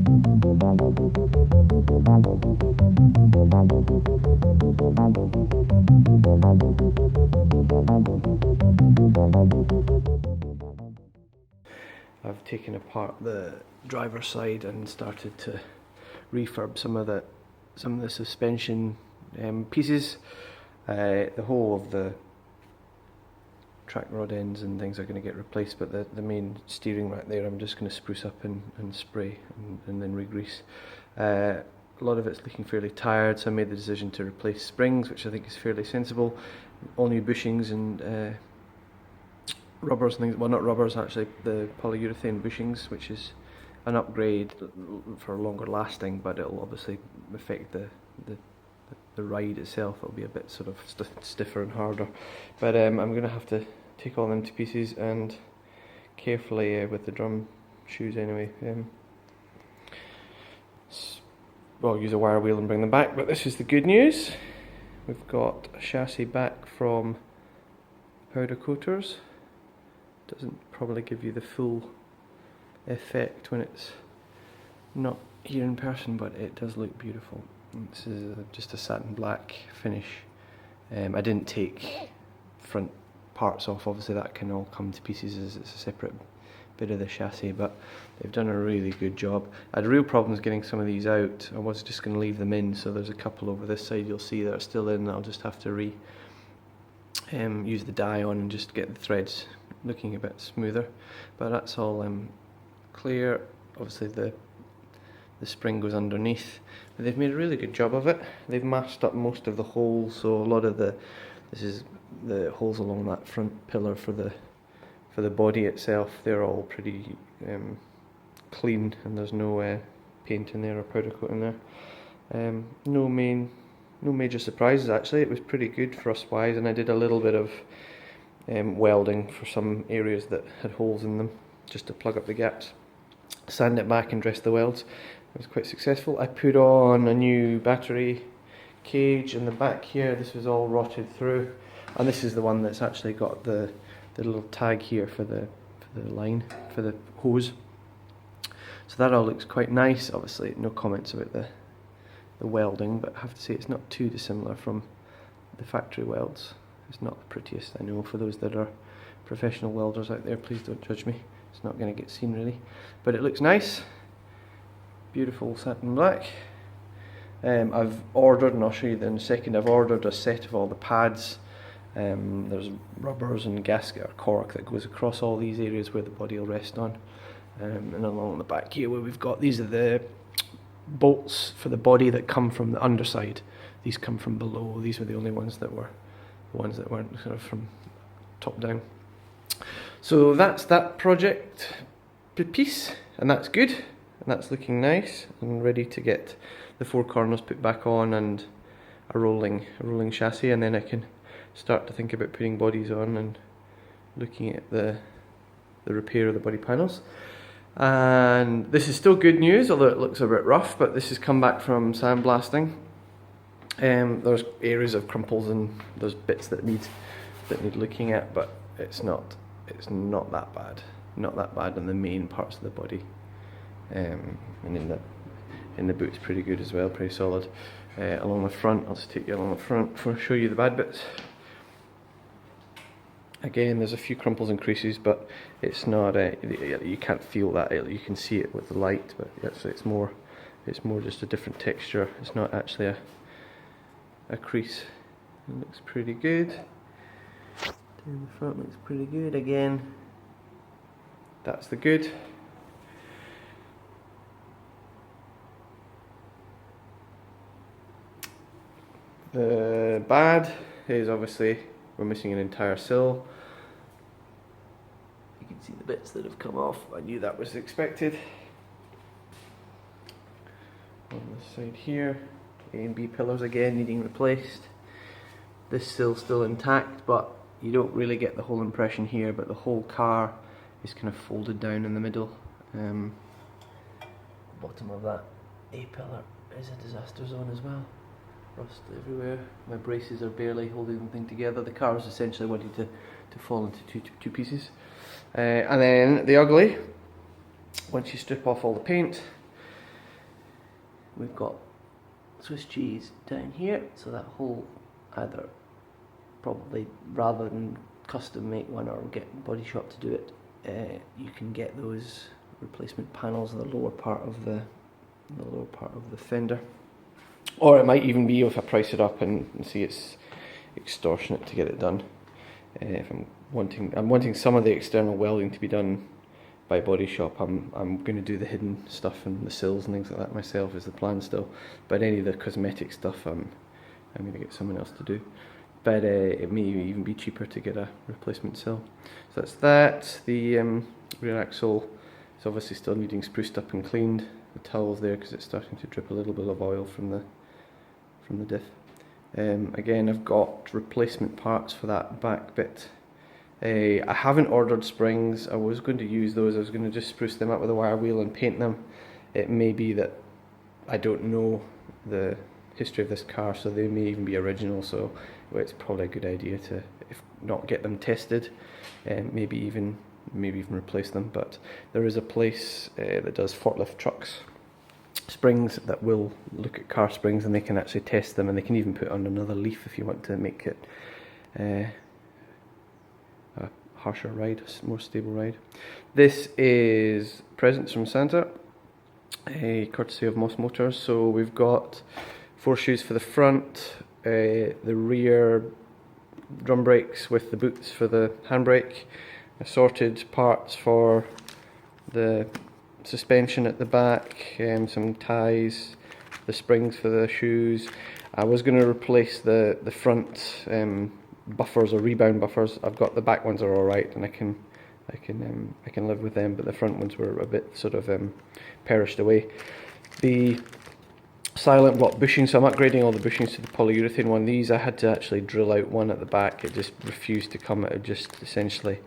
I've taken apart the driver's side and started to refurb some of the suspension pieces. The whole of the track rod ends and things are going to get replaced, but the main steering rack there I'm just going to spruce up and spray and then re-grease. A lot of it's looking fairly tired, so I made the decision to replace springs, which I think is fairly sensible. All new bushings and rubbers and things, well not rubbers actually, the polyurethane bushings, which is an upgrade for longer lasting, but it'll obviously affect the ride itself. It'll be a bit sort of stiffer and harder, but I'm going to have to take all them to pieces and carefully with the drum shoes anyway, well, use a wire wheel and bring them back. But this is the good news. We've got a chassis back from powder coaters. Doesn't probably give you the full effect when it's not here in person, but it does look beautiful. This is just a satin black finish. I didn't take front parts off, obviously that can all come to pieces as it's a separate bit of the chassis, but they've done a really good job. I had real problems getting some of these out. I was just going to leave them in, so there's a couple over this side you'll see that are still in. I'll just have to use the dye on and just get the threads looking a bit smoother, but that's all clear. Obviously the spring goes underneath, but they've made a really good job of it. They've masked up most of the holes, so a lot of this is the holes along that front pillar for the body itself. They're all pretty clean, and there's no paint in there or powder coat in there. No major surprises actually. It was pretty good thrust wise, and I did a little bit of welding for some areas that had holes in them, just to plug up the gaps, sand it back and dress the welds. It was quite successful. I put on a new battery cage in the back here. This was all rotted through, and this is the one that's actually got the little tag here for the line, for the hose. So that all looks quite nice. Obviously no comments about the welding, but I have to say it's not too dissimilar from the factory welds. It's not the prettiest, I know. For those that are professional welders out there, please don't judge me. It's not going to get seen really, but it looks nice. Beautiful satin black. I've ordered, and I'll show you in a second, I've ordered a set of all the pads. There's rubbers and gasket or cork that goes across all these areas where the body will rest on. And along the back here where we've got, these are the bolts for the body that come from the underside. These come from below. These were the only ones that were weren't sort of from top down. So that's that project piece, and that's good, and that's looking nice and ready to get the four corners put back on and a rolling chassis, and then I can start to think about putting bodies on and looking at the repair of the body panels. And this is still good news, although it looks a bit rough, but this has come back from sandblasting. There's areas of crumples and there's bits that need looking at, but it's not that bad. Not that bad in the main parts of the body, and in the boot's pretty good as well, pretty solid. Along the front, I'll just take you along the front before I show you the bad bits. Again, there's a few crumples and creases, but it's not you can't feel that. You can see it with the light, but actually it's more just a different texture. It's not actually a crease. It looks pretty good. Down the front looks pretty good again. That's the good. The bad is obviously we're missing an entire sill. You can see the bits that have come off. I knew that was expected. On this side here, A and B pillars again needing replaced. This sill's still intact, but you don't really get the whole impression here, but the whole car is kind of folded down in the middle. Bottom of that A pillar is a disaster zone as well. Rust everywhere. My braces are barely holding the thing together. The car is essentially wanting to fall into two pieces. And then the ugly, once you strip off all the paint, we've got Swiss cheese down here, so that whole, either probably rather than custom make one or get Body Shop to do it, you can get those replacement panels in the lower part of the fender, or it might even be if I price it up and see it's extortionate to get it done. If I'm wanting some of the external welding to be done by Body Shop. I'm going to do the hidden stuff and the sills and things like that myself is the plan still. But any of the cosmetic stuff I'm going to get someone else to do. But it may even be cheaper to get a replacement sill. So that's that. The rear axle is obviously still needing spruced up and cleaned. The towel's there because it's starting to drip a little bit of oil from the diff. Again, I've got replacement parts for that back bit. I haven't ordered springs. I was going to use those. I was going to just spruce them up with a wire wheel and paint them. It may be that I don't know the history of this car, so they may even be original, so it's probably a good idea to, if not get them tested, maybe even replace them. But there is a place that does forklift trucks springs that will look at car springs, and they can actually test them, and they can even put on another leaf if you want to make it a harsher ride, a more stable ride. This is presents from Santa, courtesy of Moss Motors. So we've got 4 shoes for the front, the rear drum brakes with the boots for the handbrake, assorted parts for the suspension at the back, some ties, the springs for the shoes. I was going to replace the front buffers or rebound buffers. I've got the back ones are all right, and I can live with them, but the front ones were a bit sort of perished away. The silent block bushing, so I'm upgrading all the bushings to the polyurethane one. These I had to actually drill out one at the back. It just refused to come. It just essentially,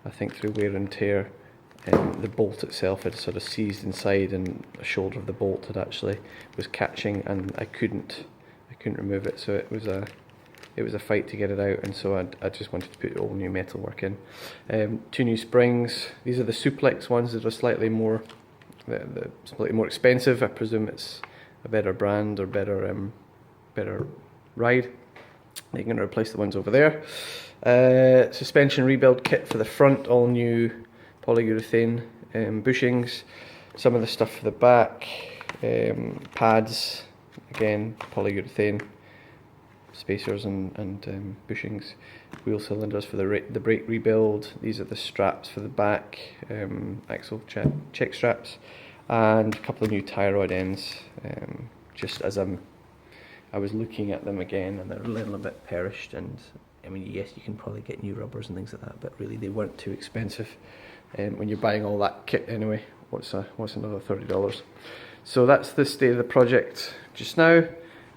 I think through wear and tear, the bolt itself had sort of seized inside, and the shoulder of the bolt had actually was catching, and I couldn't remove it. So it was a fight to get it out, and so I just wanted to put all new metalwork in. 2 new springs. These are the suplex ones that are slightly more expensive. I presume it's a better brand or better ride. They're going to replace the ones over there. Suspension rebuild kit for the front, all new polyurethane bushings. Some of the stuff for the back, pads, again polyurethane, spacers and bushings, wheel cylinders for the brake rebuild. These are the straps for the back, axle check straps, and a couple of new tie rod ends. Just as I was looking at them again, and they're a little bit perished, and I mean, yes, you can probably get new rubbers and things like that, but really they weren't too expensive. When you're buying all that kit anyway, what's another $30? So that's the state of the project just now.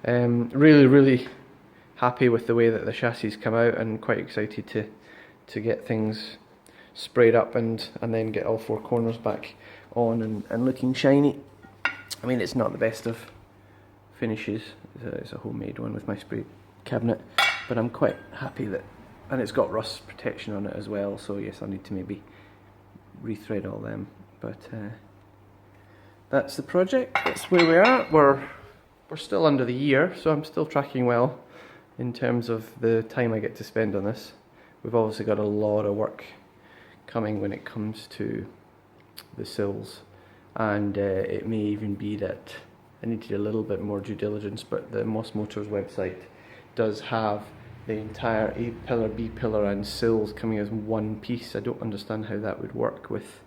Really happy with the way that the chassis come out, and quite excited to get things sprayed up and then get all 4 corners back on and looking shiny. I mean, it's not the best of finishes. It's a homemade one with my spray cabinet, but I'm quite happy that, and it's got rust protection on it as well, so yes, I need to maybe rethread all them, but that's the project. That's where we are. We're still under the year, so I'm still tracking well in terms of the time I get to spend on this. We've obviously got a lot of work coming when it comes to the sills, and it may even be that I need to do a little bit more due diligence, but the Moss Motors website does have the entire A pillar, B pillar and sills coming as one piece. I don't understand how that would work with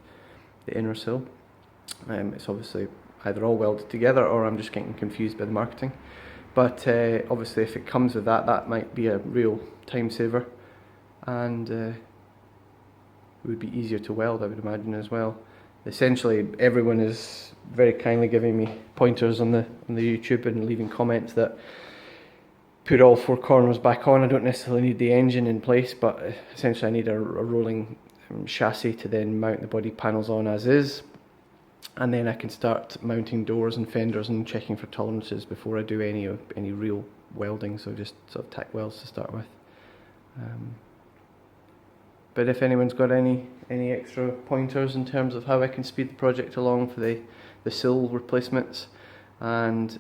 the inner sill. It's obviously either all welded together, or I'm just getting confused by the marketing. But obviously if it comes with that, that might be a real time saver, and it would be easier to weld, I would imagine, as well. Essentially everyone is very kindly giving me pointers on the YouTube and leaving comments that put all 4 corners back on. I don't necessarily need the engine in place, but essentially I need a rolling chassis to then mount the body panels on as is, and then I can start mounting doors and fenders and checking for tolerances before I do any real welding, so just sort of tack welds to start with. But if anyone's got any extra pointers in terms of how I can speed the project along for the sill replacements, and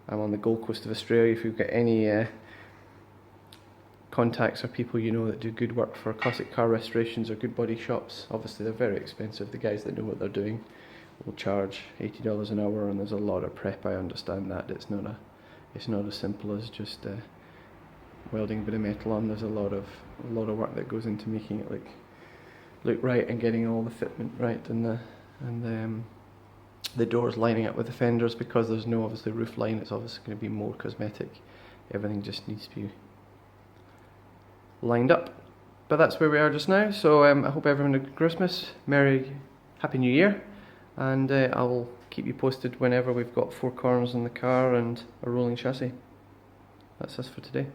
I'm on the Gold Coast of Australia. If you've got any contacts or people you know that do good work for classic car restorations or good body shops, obviously they're very expensive. The guys that know what they're doing will charge $80 an hour, and there's a lot of prep. I understand that it's not as simple as just welding a bit of metal on. There's a lot of work that goes into making it look right and getting all the fitment right, and the doors lining up with the fenders. Because there's no obviously roof line, it's obviously going to be more cosmetic. Everything just needs to be lined up. But that's where we are just now. So I hope everyone had a good Christmas, Happy New Year, and I'll keep you posted whenever we've got 4 corners in the car and a rolling chassis. That's us for today.